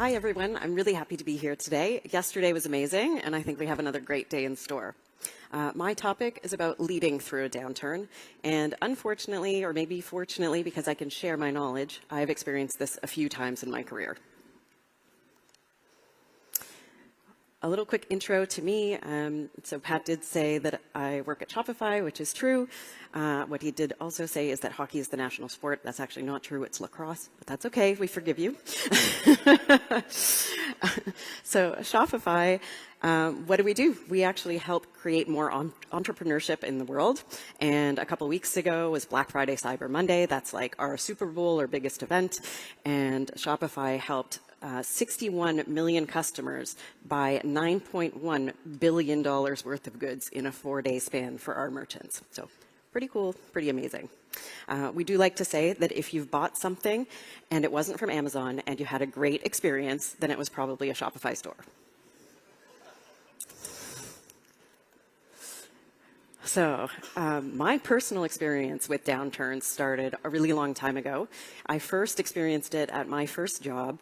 Hi, everyone. I'm really happy to be here today. Yesterday was amazing, and I think we have another great day in store. My topic is about leading through a downturn, and unfortunately, or maybe fortunately, because I can share my knowledge, I've experienced this a few times in my career. A little quick intro to me. So Pat did say that I work at Shopify, which is true. What he did also say is that hockey is the national sport. That's actually not true. It's lacrosse, but that's okay. We forgive you. So Shopify, what do? We actually help create more entrepreneurship in the world. And a couple weeks ago was Black Friday, Cyber Monday. That's like our Super Bowl, our biggest event. And Shopify helped 61 million customers buy $9.1 billion worth of goods in a 4-day span for our merchants. So pretty cool, pretty amazing. We do like to say that if you've bought something and it wasn't from Amazon and you had a great experience, then it was probably a Shopify store. So my personal experience with downturns started a really long time ago. I first experienced it at my first job.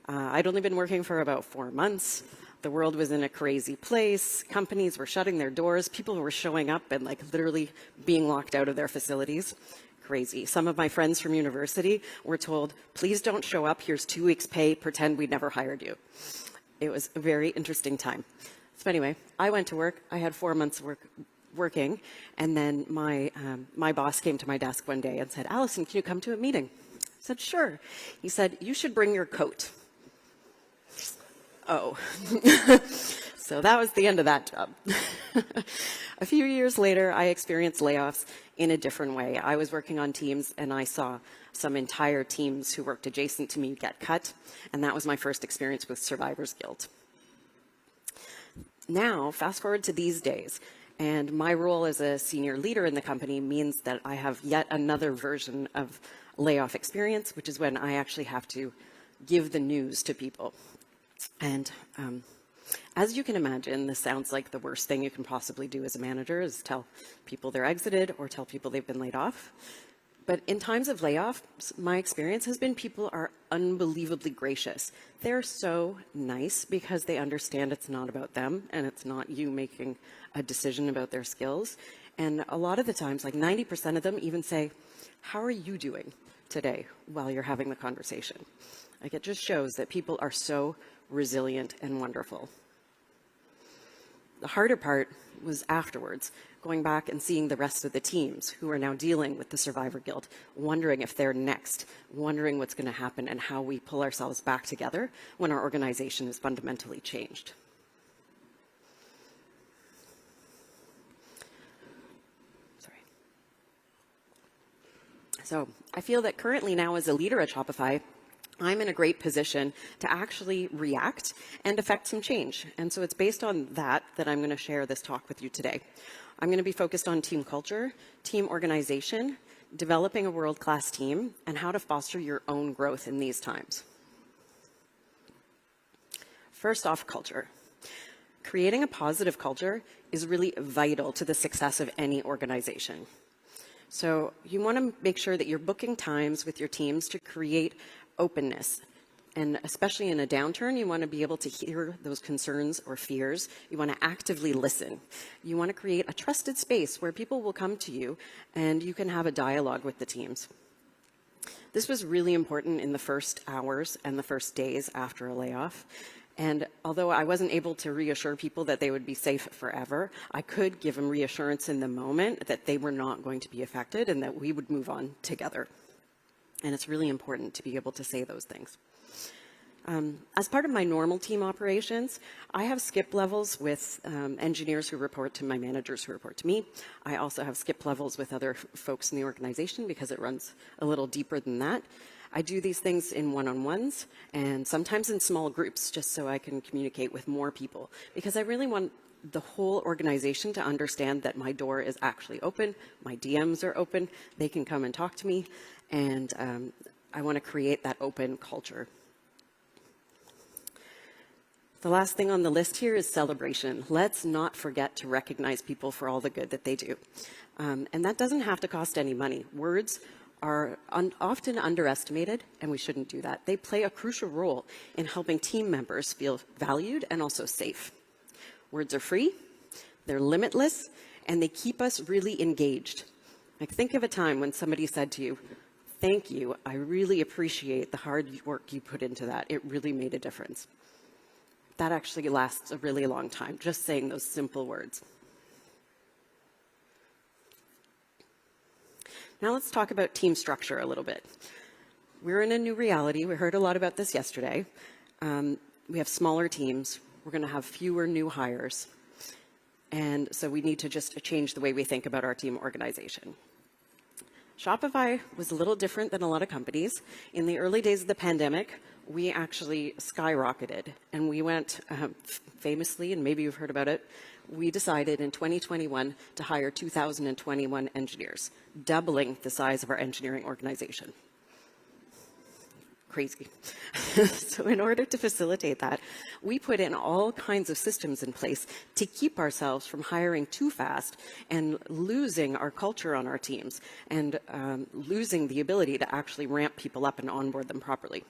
I'd only been working for about 4 months. The world was in a crazy place. Companies were shutting their doors. People were showing up and like literally being locked out of their facilities. Crazy. Some of my friends from university were told, please don't show up. Here's 2 weeks pay. Pretend we'd never hired you. It was a very interesting time. So anyway, I went to work. I had 4 months working. And then my boss came to my desk one day and said, Allison, can you come to a meeting? I said, sure. He said, you should bring your coat. Oh, so that was the end of that job. A few years later, I experienced layoffs in a different way. I was working on teams, and I saw some entire teams who worked adjacent to me get cut, and that was my first experience with survivor's guilt. Now, fast forward to these days, and my role as a senior leader in the company means that I have yet another version of layoff experience, which is when I actually have to give the news to people. And as you can imagine, this sounds like the worst thing you can possibly do as a manager is tell people they're exited or tell people they've been laid off. But in times of layoffs, my experience has been people are unbelievably gracious. They're so nice because they understand it's not about them and it's not you making a decision about their skills. And a lot of the times, like 90% of them even say, how are you doing today while you're having the conversation? Like it just shows that people are so resilient and wonderful. The harder part was afterwards, going back and seeing the rest of the teams who are now dealing with the survivor guilt, wondering if they're next, wondering what's going to happen and how we pull ourselves back together when our organization is fundamentally changed. So I feel that currently now as a leader at Shopify, I'm in a great position to actually react and affect some change. And so it's based on that I'm going to share this talk with you today. I'm going to be focused on team culture, team organization, developing a world-class team, and how to foster your own growth in these times. First off, culture. Creating a positive culture is really vital to the success of any organization. So you want to make sure that you're booking times with your teams to create openness. And especially in a downturn, you want to be able to hear those concerns or fears. You want to actively listen. You want to create a trusted space where people will come to you and you can have a dialogue with the teams. This was really important in the first hours and the first days after a layoff. And although I wasn't able to reassure people that they would be safe forever, I could give them reassurance in the moment that they were not going to be affected and that we would move on together. And it's really important to be able to say those things. As part of my normal team operations, I have skip levels with engineers who report to my managers who report to me. I also have skip levels with other folks in the organization because it runs a little deeper than that. I do these things in one-on-ones and sometimes in small groups just so I can communicate with more people because I really want the whole organization to understand that my door is actually open, my DMs are open, they can come and talk to me, and I want to create that open culture. The last thing on the list here is celebration. Let's not forget to recognize people for all the good that they do. And that doesn't have to cost any money. Words are often underestimated, and we shouldn't do that. They play a crucial role in helping team members feel valued and also safe. Words are free, they're limitless, and they keep us really engaged. Like, think of a time when somebody said to you, "Thank you, I really appreciate the hard work you put into that. It really made a difference." That actually lasts a really long time, just saying those simple words. Now let's talk about team structure a little bit. We're in a new reality. We heard a lot about this yesterday. We have smaller teams. We're going to have fewer new hires. And so we need to just change the way we think about our team organization. Shopify was a little different than a lot of companies. In the early days of the pandemic, we actually skyrocketed. And we went famously, and maybe you've heard about it, we decided in 2021 to hire 2,021 engineers, doubling the size of our engineering organization. Crazy. So in order to facilitate that, we put in all kinds of systems in place to keep ourselves from hiring too fast and losing our culture on our teams and losing the ability to actually ramp people up and onboard them properly.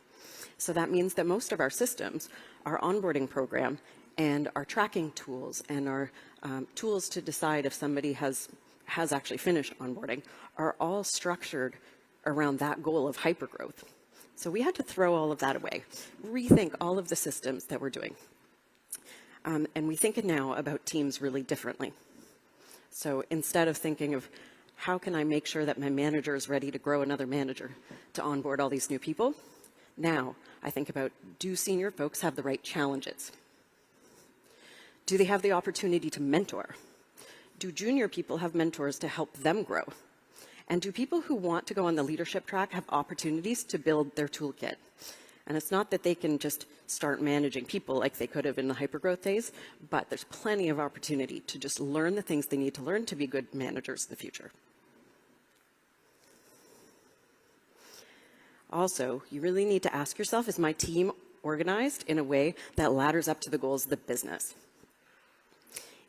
So that means that most of our systems, our onboarding program, and our tracking tools and our tools to decide if somebody has actually finished onboarding are all structured around that goal of hypergrowth. So we had to throw all of that away, rethink all of the systems that we're doing. And we think now about teams really differently. So instead of thinking of how can I make sure that my manager is ready to grow another manager to onboard all these new people, now I think about, do senior folks have the right challenges? Do they have the opportunity to mentor? Do junior people have mentors to help them grow? And do people who want to go on the leadership track have opportunities to build their toolkit? And it's not that they can just start managing people like they could have in the hypergrowth phase, but there's plenty of opportunity to just learn the things they need to learn to be good managers in the future. Also, you really need to ask yourself, is my team organized in a way that ladders up to the goals of the business?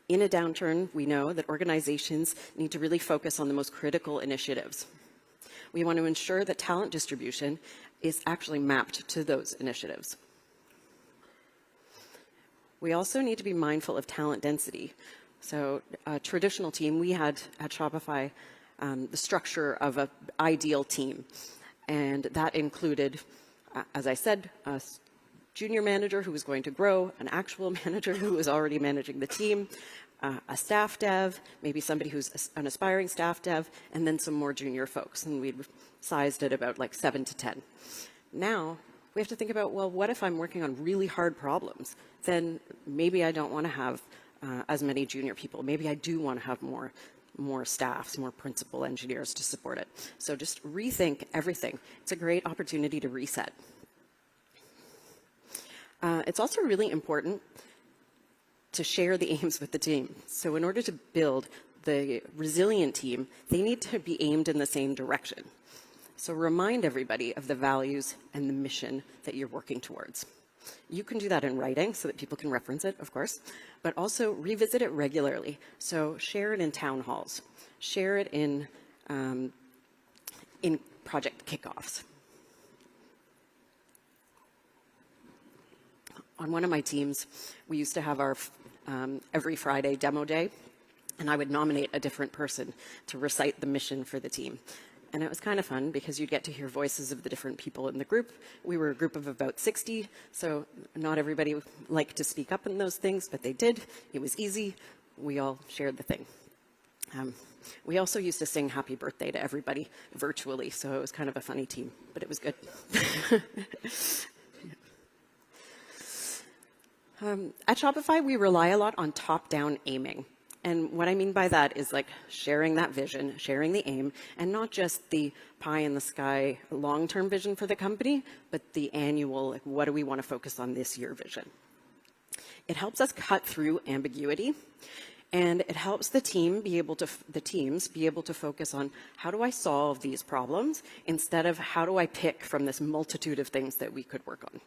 In a downturn, we know that organizations need to really focus on the most critical initiatives. We want to ensure that talent distribution is actually mapped to those initiatives. We also need to be mindful of talent density. So a traditional team, we had at Shopify the structure of an ideal team. And that included, as I said, a junior manager who was going to grow, an actual manager who was already managing the team, a staff dev, maybe somebody who's an aspiring staff dev, and then some more junior folks. And we'd sized it about like 7 to 10. Now, we have to think about, well, what if I'm working on really hard problems? Then maybe I don't want to have as many junior people. Maybe I do want to have more staffs, more principal engineers to support it. So just rethink everything. It's a great opportunity to reset. It's also really important to share the aims with the team. So in order to build the resilient team, they need to be aimed in the same direction. So remind everybody of the values and the mission that you're working towards. You can do that in writing so that people can reference it, of course, but also revisit it regularly. So share it in town halls. Share it in project kickoffs. On one of my teams, we used to have our every Friday demo day, and I would nominate a different person to recite the mission for the team. And it was kind of fun because you'd get to hear voices of the different people in the group. We were a group of about 60, so not everybody liked to speak up in those things, but they did. It was easy. We all shared the thing. We also used to sing happy birthday to everybody virtually, so it was kind of a funny team, but it was good. At Shopify, we rely a lot on top-down aiming. And what I mean by that is like sharing that vision, sharing the aim, and not just the pie in the sky long-term vision for the company, but the annual, like, what do we want to focus on this year vision. It helps us cut through ambiguity, and it helps the teams be able to focus on how do I solve these problems instead of how do I pick from this multitude of things that we could work on.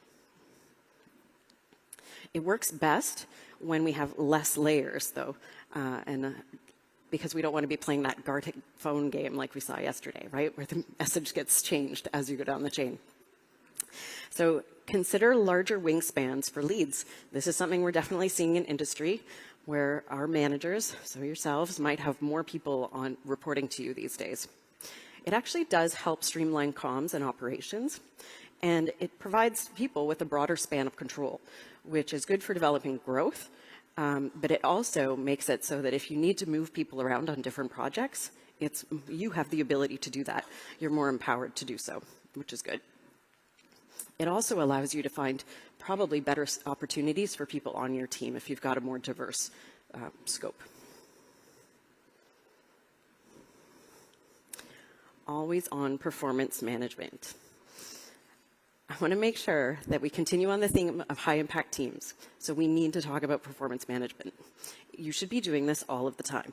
It works best when we have less layers, though, and because we don't want to be playing that Gartic phone game like we saw yesterday, right? Where the message gets changed as you go down the chain. So consider larger wingspans for leads. This is something we're definitely seeing in industry where our managers, so yourselves, might have more people on reporting to you these days. It actually does help streamline comms and operations, and it provides people with a broader span of control, which is good for developing growth, but it also makes it so that if you need to move people around on different projects, you have the ability to do that. You're more empowered to do so, which is good. It also allows you to find probably better opportunities for people on your team if you've got a more diverse scope. Always on performance management. I want to make sure that we continue on the theme of high impact teams. So we need to talk about performance management. You should be doing this all of the time.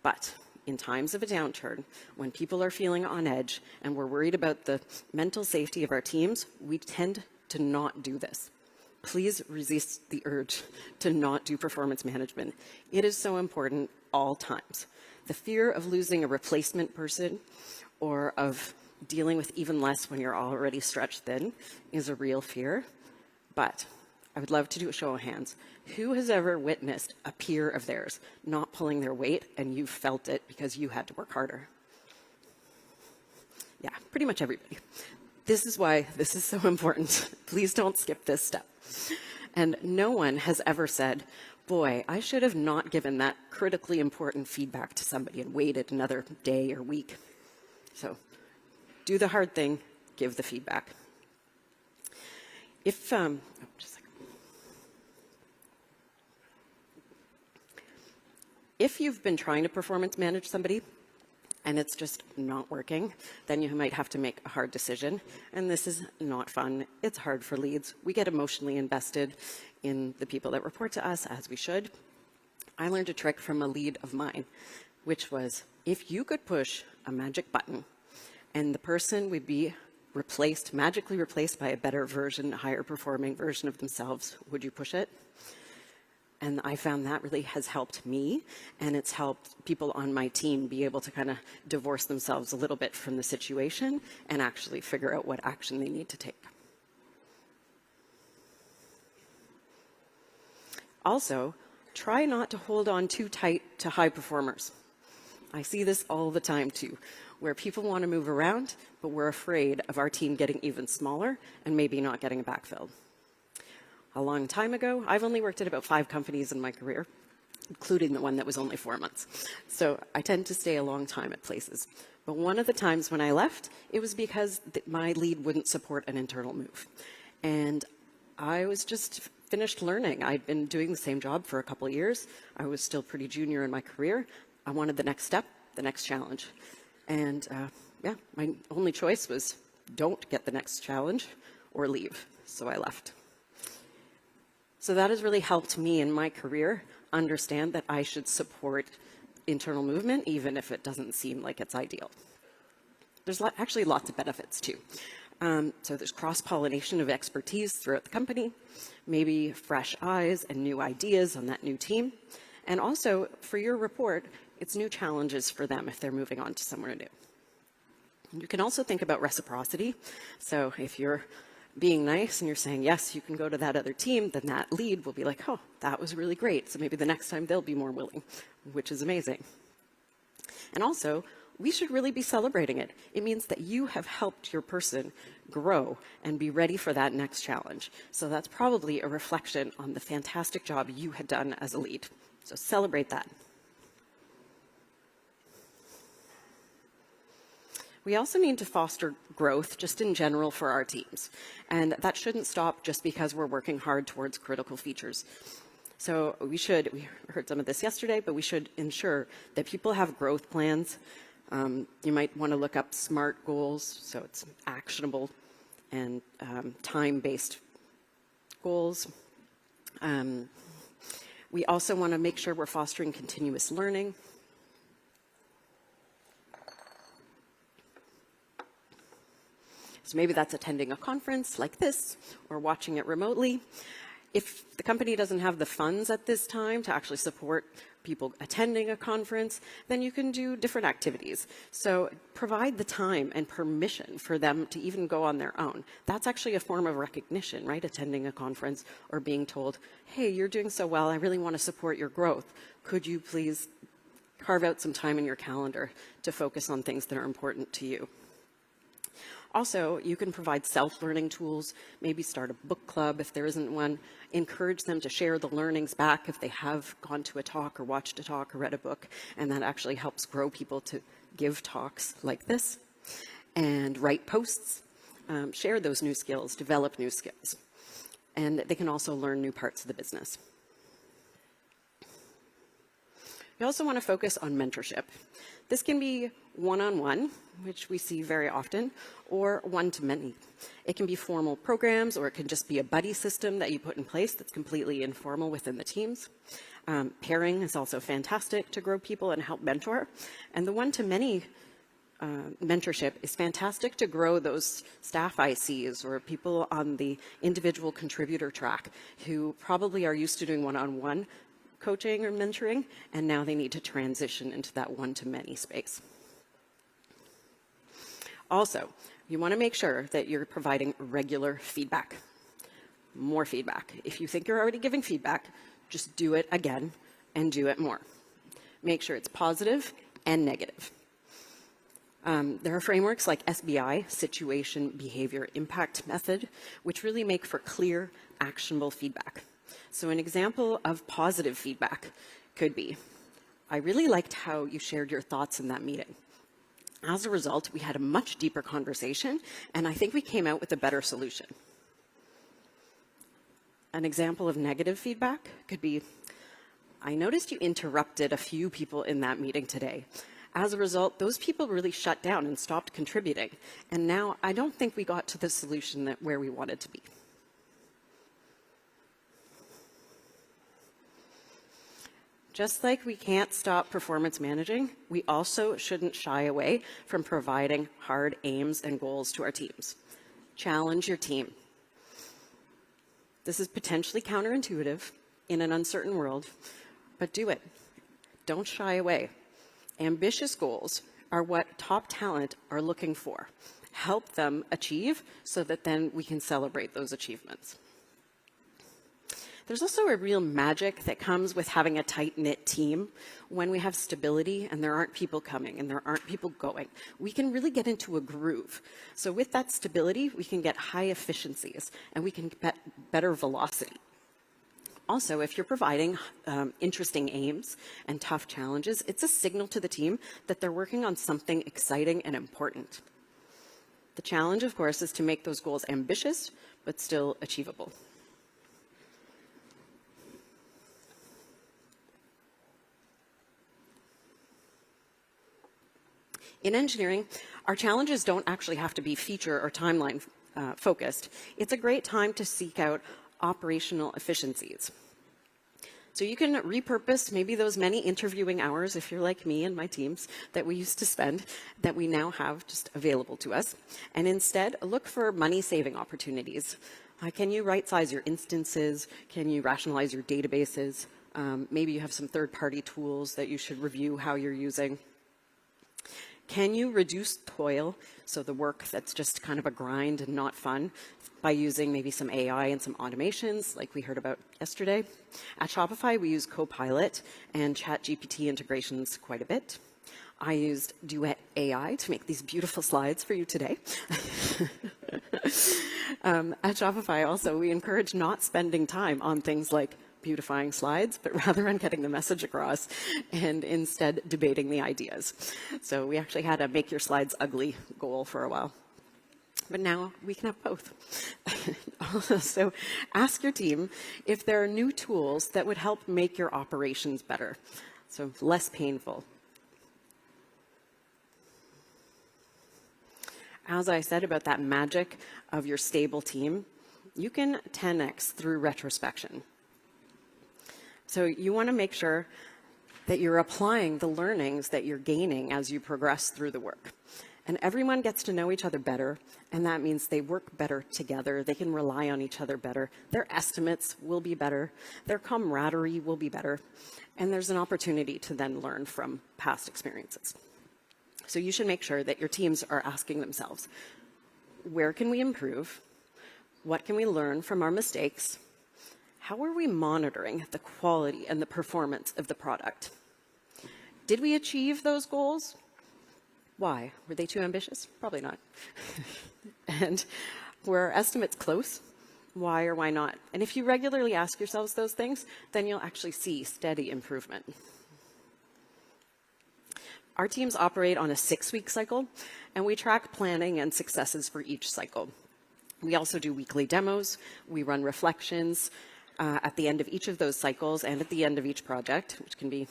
But in times of a downturn, when people are feeling on edge and we're worried about the mental safety of our teams, we tend to not do this. Please resist the urge to not do performance management. It is so important all times. The fear of losing a replacement person or of dealing with even less when you're already stretched thin is a real fear. But I would love to do a show of hands. Who has ever witnessed a peer of theirs not pulling their weight and you felt it because you had to work harder? Yeah, pretty much everybody. This is why this is so important. Please don't skip this step. And no one has ever said, boy, I should have not given that critically important feedback to somebody and waited another day or week. So do the hard thing, give the feedback. If you've been trying to performance manage somebody and it's just not working, then you might have to make a hard decision. And this is not fun. It's hard for leads. We get emotionally invested in the people that report to us, as we should. I learned a trick from a lead of mine, which was if you could push a magic button and the person would be magically replaced by a better version, higher performing version of themselves, would you push it? And I found that really has helped me, and it's helped people on my team be able to kind of divorce themselves a little bit from the situation and actually figure out what action they need to take. Also, try not to hold on too tight to high performers. I see this all the time too, where people want to move around, but we're afraid of our team getting even smaller and maybe not getting backfilled. A long time ago, I've only worked at about 5 companies in my career, including the one that was only 4 months. So I tend to stay a long time at places. But one of the times when I left, it was because my lead wouldn't support an internal move. And I was just finished learning. I'd been doing the same job for a couple of years. I was still pretty junior in my career. I wanted the next step, the next challenge. And my only choice was don't get the next challenge or leave. So I left. So that has really helped me in my career understand that I should support internal movement, even if it doesn't seem like it's ideal. There's actually lots of benefits too. So there's cross-pollination of expertise throughout the company, maybe fresh eyes and new ideas on that new team. And also for your report, it's new challenges for them if they're moving on to somewhere new. You can also think about reciprocity. So if you're being nice and you're saying, yes, you can go to that other team, then that lead will be like, oh, that was really great. So maybe the next time they'll be more willing, which is amazing. And also, we should really be celebrating it. It means that you have helped your person grow and be ready for that next challenge. So that's probably a reflection on the fantastic job you had done as a lead. So celebrate that. We also need to foster growth just in general for our teams. And that shouldn't stop just because we're working hard towards critical features. So we heard some of this yesterday, but we should ensure that people have growth plans. You might want to look up SMART goals, so it's actionable and time-based goals. We also want to make sure we're fostering continuous learning. So maybe that's attending a conference like this or watching it remotely. If the company doesn't have the funds at this time to actually support people attending a conference, then you can do different activities. So provide the time and permission for them to even go on their own. That's actually a form of recognition, right? Attending a conference or being told, hey, you're doing so well, I really want to support your growth. Could you please carve out some time in your calendar to focus on things that are important to you? Also, you can provide self-learning tools, maybe start a book club if there isn't one, encourage them to share the learnings back if they have gone to a talk or watched a talk or read a book, and that actually helps grow people to give talks like this, and write posts, share those new skills, develop new skills, and they can also learn new parts of the business. You also want to focus on mentorship. This can be one-on-one, which we see very often, or one-to-many. It can be formal programs, or it can just be a buddy system that you put in place that's completely informal within the teams. Pairing is also fantastic to grow people and help mentor. And the one-to-many mentorship is fantastic to grow those staff ICs or people on the individual contributor track who probably are used to doing one-on-one coaching or mentoring, and now they need to transition into that one-to-many space. Also, you want to make sure that you're providing regular feedback, more feedback. If you think you're already giving feedback, just do it again and do it more. Make sure it's positive and negative. There are frameworks like SBI, Situation Behavior Impact Method, which really make for clear, actionable feedback. So an example of positive feedback could be, I really liked how you shared your thoughts in that meeting. As a result, we had a much deeper conversation, and I think we came out with a better solution. An example of negative feedback could be, I noticed you interrupted a few people in that meeting today. As a result, those people really shut down and stopped contributing, and now I don't think we got to the solution where we wanted to be. Just like we can't stop performance managing, we also shouldn't shy away from providing hard aims and goals to our teams. Challenge your team. This is potentially counterintuitive in an uncertain world, but do it. Don't shy away. Ambitious goals are what top talent are looking for. Help them achieve so that then we can celebrate those achievements. There's also a real magic that comes with having a tight-knit team. When we have stability and there aren't people coming and there aren't people going, we can really get into a groove. So with that stability, we can get high efficiencies and we can get better velocity. Also, if you're providing interesting aims and tough challenges, it's a signal to the team that they're working on something exciting and important. The challenge, of course, is to make those goals ambitious, but still achievable. In engineering, our challenges don't actually have to be feature or timeline focused. It's a great time to seek out operational efficiencies. So you can repurpose maybe those many interviewing hours, if you're like me and my teams, that we used to spend, that we now have just available to us, and instead look for money-saving opportunities. Can you right-size your instances? Can you rationalize your databases? Maybe you have some third-party tools that you should review how you're using. Can you reduce toil, so the work that's just kind of a grind and not fun, by using maybe some AI and some automations like we heard about yesterday? At Shopify, we use Copilot and ChatGPT integrations quite a bit. I used Duet AI to make these beautiful slides for you today. At Shopify also, we encourage not spending time on things like beautifying slides, but rather on getting the message across and instead debating the ideas. So we actually had a make your slides ugly goal for a while. But now we can have both. So ask your team if there are new tools that would help make your operations better, so less painful. As I said about that magic of your stable team, you can 10x through retrospection. So you want to make sure that you're applying the learnings that you're gaining as you progress through the work. And everyone gets to know each other better, and that means they work better together. They can rely on each other better. Their estimates will be better. Their camaraderie will be better. And there's an opportunity to then learn from past experiences. So you should make sure that your teams are asking themselves, where can we improve? What can we learn from our mistakes? How are we monitoring the quality and the performance of the product? Did we achieve those goals? Why? Were they too ambitious? Probably not. And were our estimates close? Why or why not? And if you regularly ask yourselves those things, then you'll actually see steady improvement. Our teams operate on a 6-week cycle, and we track planning and successes for each cycle. We also do weekly demos. We run reflections at the end of each of those cycles and at the end of each project, which can be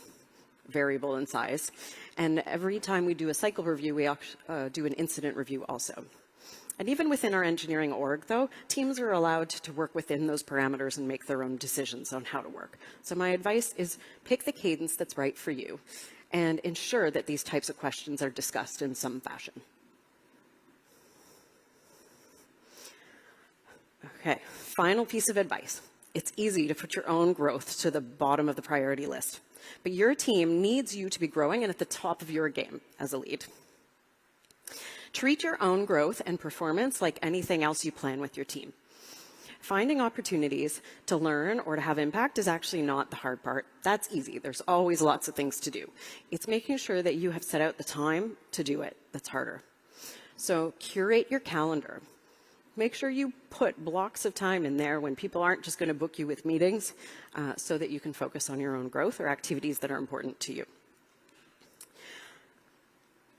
variable in size. And every time we do a cycle review, we do an incident review also. And even within our engineering org, though, teams are allowed to work within those parameters and make their own decisions on how to work. So my advice is pick the cadence that's right for you and ensure that these types of questions are discussed in some fashion. Okay, final piece of advice. It's easy to put your own growth to the bottom of the priority list, but your team needs you to be growing and at the top of your game as a lead. Treat your own growth and performance like anything else you plan with your team. Finding opportunities to learn or to have impact is actually not the hard part. That's easy. There's always lots of things to do. It's making sure that you have set out the time to do it that's harder. So curate your calendar. Make sure you put blocks of time in there when people aren't just going to book you with meetings so that you can focus on your own growth or activities that are important to you.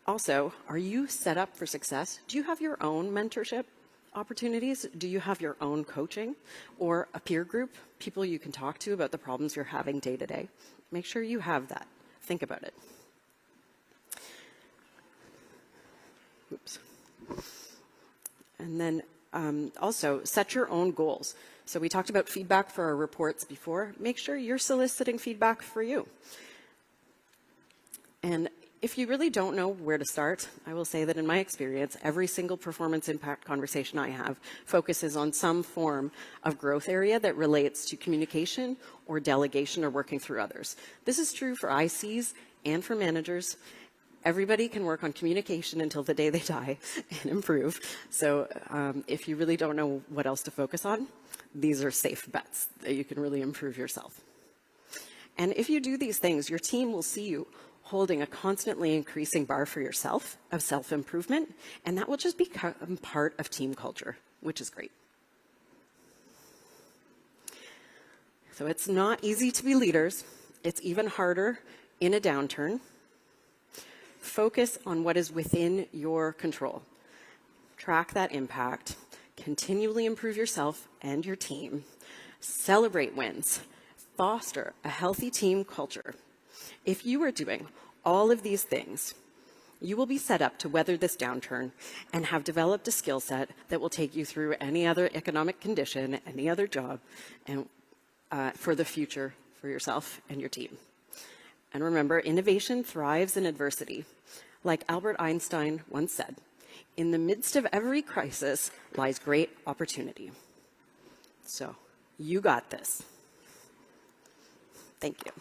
Also, are you set up for success? Do you have your own mentorship opportunities? Do you have your own coaching or a peer group, people you can talk to about the problems you're having day to day? Make sure you have that. Think about it. Oops. And then also set your own goals. So we talked about feedback for our reports before. Make sure you're soliciting feedback for you. And if you really don't know where to start, I will say that in my experience, every single performance impact conversation I have focuses on some form of growth area that relates to communication or delegation or working through others. This is true for ICs and for managers. Everybody can work on communication until the day they die and improve. So if you really don't know what else to focus on, these are safe bets that you can really improve yourself. And if you do these things, your team will see you holding a constantly increasing bar for yourself of self-improvement, and that will just become part of team culture, which is great. So it's not easy to be leaders. It's even harder in a downturn. Focus on what is within your control. Track that impact. Continually improve yourself and your team. Celebrate wins. Foster a healthy team culture. If you are doing all of these things, you will be set up to weather this downturn and have developed a skill set that will take you through any other economic condition, any other job, and for the future for yourself and your team. And remember, innovation thrives in adversity. Like Albert Einstein once said, in the midst of every crisis lies great opportunity. So, you got this. Thank you.